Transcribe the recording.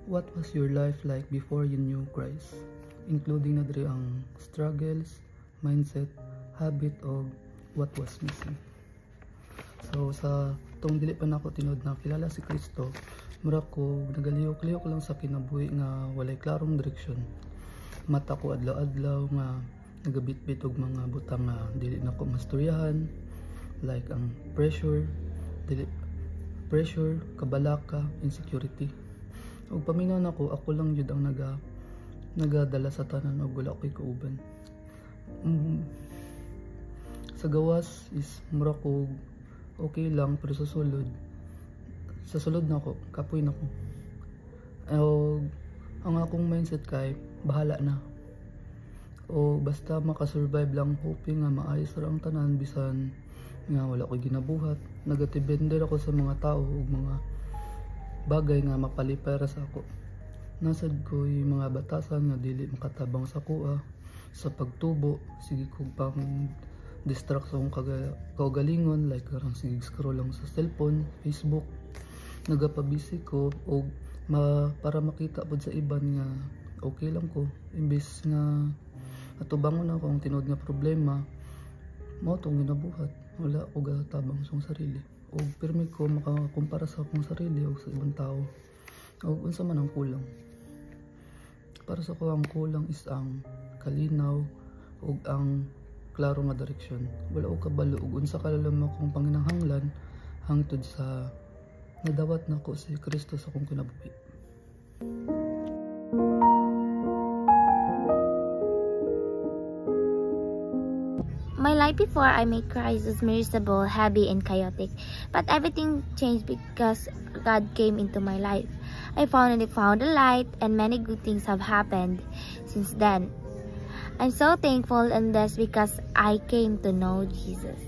What was your life like before you knew Christ? Including na diri ang struggles, mindset, habit, o what was missing. So sa tong dili pa nako tinud na kilala si Kristo, mura ko nagalihok-lihok lang sa kinabuhi nga walay klarong direksyon. Mata ko adlaw-adlaw nga nagabitbit og mga butang nga dili nako masturyahan, like ang pressure, kabalaka, insecurity. Og paminaw nako ako lang jud ang nagadala sa tanan og wala ko'y kauban. Sa gawas is mura ko okay lang, pero sa sulod nako kapoy nako. Ang akong mindset kay bahala na, o basta makasurvive lang, hoping nga maayos ra ang tanan bisan nga wala ko'y ginabuhat. Nagatibender ako sa mga tao ug mga bagay nga mapalipera sa ako. Nasad ko'y mga batasan nga dili makatabang sa kuha sa pagtubo. Sige ko pang distract sa akong kaugalingon, like karang sige scroll lang sa cellphone, Facebook. Nagapabisi ko o para makita pod sa iban nga okay lang ko, imbes nga atubangon ako ang tinud nga problema, mao tong ginabuhat. Wala ko gatabang sa sarili, o pirmi ko makakumpara sa akong sarili o sa ibang tao, o unsa man ang kulang. Para sa ko ang kulang is ang kalinaw o ang klaro nga direksyon. Wala ko kabalo og unsa kalalom akong panginahanglan hangtod sa nadawat nako si Kristo sa akong kinabuhi. My life before I met Christ was miserable, heavy, and chaotic. But everything changed because God came into my life. I finally found the light, and many good things have happened since then. I'm so thankful and blessed because I came to know Jesus.